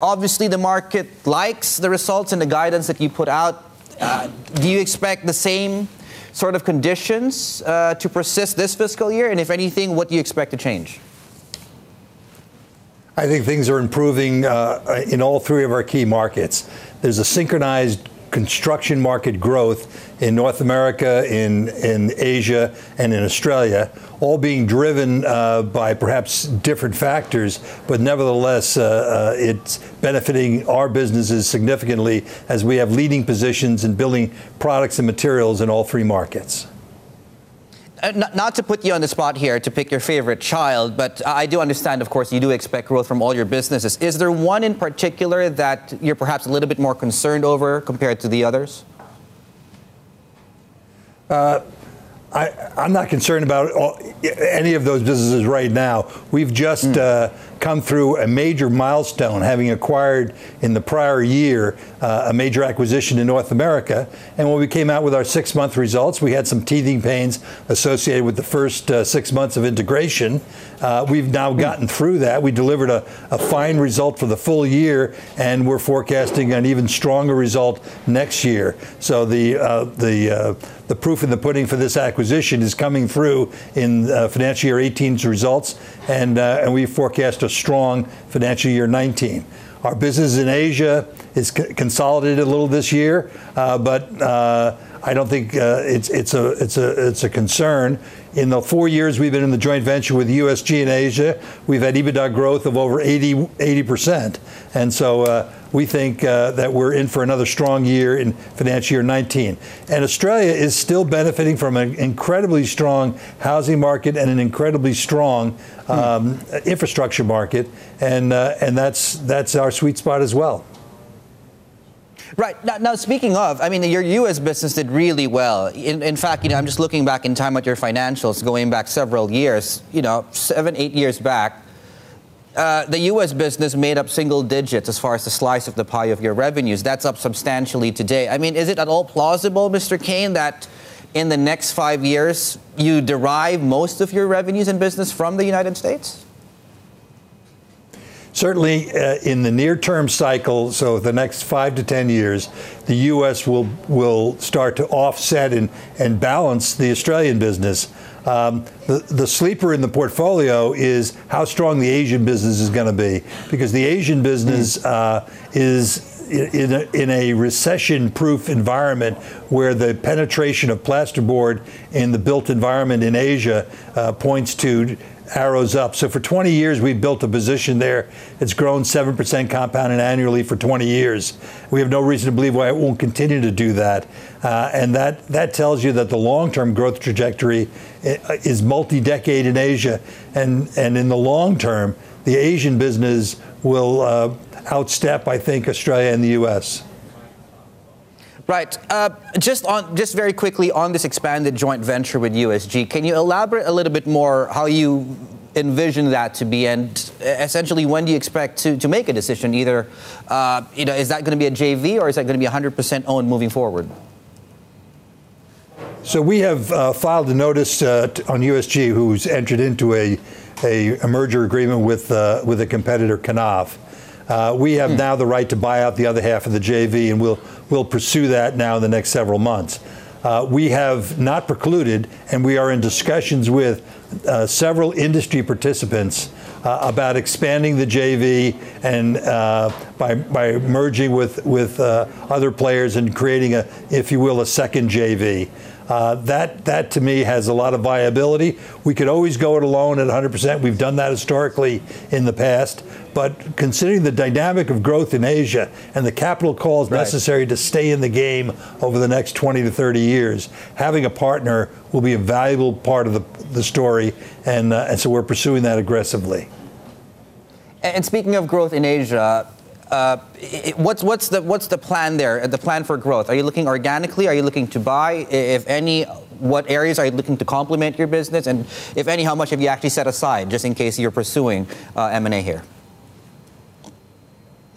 Obviously, the market likes the results and the guidance that you put out. Do you expect the same sort of conditions to persist this fiscal year? And if anything, what do you expect to change? I think things are improving in all three of our key markets. There's a synchronized construction market growth in North America, in Asia, and in Australia, all being driven by perhaps different factors, but nevertheless, it's benefiting our businesses significantly as we have leading positions in building products and materials in all three markets. Not to put you on the spot here to pick your favorite child, but I do understand, of course, you do expect growth from all your businesses. Is there one in particular that you're perhaps a little bit more concerned over compared to the others? I'm not concerned about any of those businesses right now. We've just come through a major milestone, having acquired in the prior year a major acquisition in North America. And when we came out with our 6-month results, we had some teething pains associated with the first 6 months of integration. We've now gotten through that. We delivered a fine result for the full year, and we're forecasting an even stronger result next year. So the proof in the pudding for this acquisition is coming through in financial year 18's results, and we forecast a strong financial year 19. Our business in Asia is consolidated a little this year, but I don't think it's a concern. In the 4 years we've been in the joint venture with USG in Asia, we've had EBITDA growth of over 80%. And so we think that we're in for another strong year in financial year 19. And Australia is still benefiting from an incredibly strong housing market and an incredibly strong infrastructure market. And that's our sweet spot as well. Right. Now, speaking of, I mean, your U.S. business did really well. In fact, I'm just looking back in time at your financials going back several years, 7, 8 years back. The U.S. business made up single digits as far as the slice of the pie of your revenues. That's up substantially today. I mean, is it at all plausible, Mr. Kane, that in the next 5 years you derive most of your revenues and business from the United States? Certainly, in the near-term cycle, so the next 5 to 10 years, the U.S. will start to offset and balance the Australian business. The sleeper in the portfolio is how strong the Asian business is going to be, because the Asian business is in a recession-proof environment where the penetration of plasterboard in the built environment in Asia points to arrows up. So for 20 years, we've built a position there. It's grown 7% compounded annually for 20 years. We have no reason to believe why it won't continue to do that. And that tells you that the long-term growth trajectory is multi-decade in Asia. And in the long term, the Asian business will outstep, I think, Australia and the U.S. Right. Just very quickly on this expanded joint venture with USG, can you elaborate a little bit more how you envision that to be, and essentially when do you expect to make a decision? Either, is that going to be a JV or is that going to be 100% owned moving forward? So we have filed a notice on USG, who's entered into a merger agreement with a competitor, Knauf. We have now the right to buy out the other half of the JV, and we'll pursue that now in the next several months. We have not precluded, and we are in discussions with several industry participants about expanding the JV and by merging with other players and creating if you will, a second JV. That to me has a lot of viability. We could always go it alone at 100%. We've done that historically in the past. But considering the dynamic of growth in Asia and the capital calls necessary to stay in the game over the next 20 to 30 years, having a partner will be a valuable part of the story. And so we're pursuing that aggressively. And speaking of growth in Asia, what's the plan there? The plan for growth? Are you looking organically? Are you looking to buy? If any, what areas are you looking to complement your business? And if any, how much have you actually set aside just in case you're pursuing M&A here?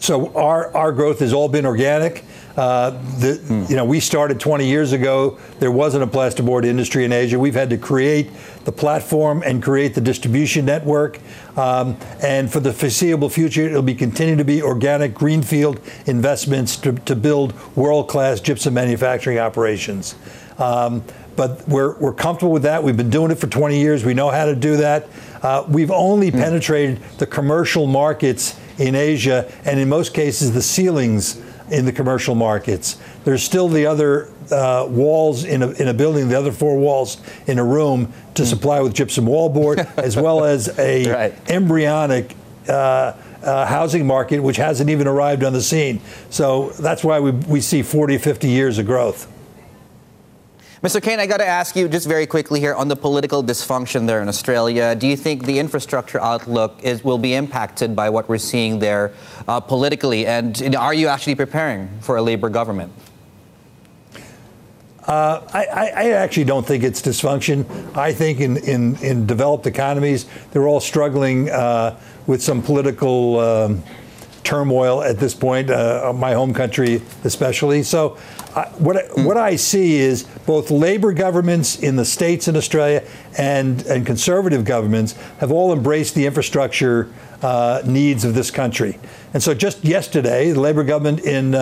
So our growth has all been organic. We started 20 years ago. There wasn't a plasterboard industry in Asia. We've had to create the platform and create the distribution network. And for the foreseeable future, it'll continue to be organic greenfield investments to build world-class gypsum manufacturing operations. But we're comfortable with that. We've been doing it for 20 years. We know how to do that. We've only penetrated the commercial markets in Asia, and in most cases, the ceilings in the commercial markets. There's still the other walls in a building, the other four walls in a room to supply with gypsum wallboard, as well as a embryonic housing market, which hasn't even arrived on the scene. So that's why we see 40, 50 years of growth. Mr. Kane, I got to ask you just very quickly here on the political dysfunction there in Australia. Do you think the infrastructure outlook will be impacted by what we're seeing there politically? And are you actually preparing for a Labour government? I actually don't think it's dysfunction. I think in developed economies, they're all struggling with some political turmoil at this point, my home country especially. So what I see is both Labour governments in the States and Australia and conservative governments have all embraced the infrastructure needs of this country. And so just yesterday, the Labour government in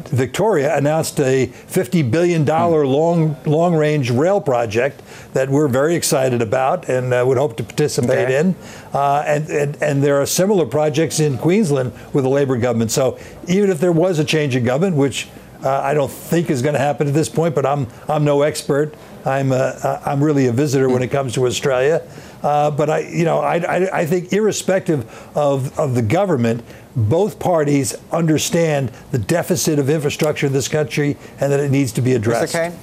Victoria announced a $50 billion long-range rail project that we're very excited about and would hope to participate in. And there are similar projects in Queensland with the Labour government. So even if there was a change in government, which I don't think is going to happen at this point, but I'm no expert. I'm really a visitor when it comes to Australia. But I think irrespective of the government, both parties understand the deficit of infrastructure in this country and that it needs to be addressed. Mr. Kane?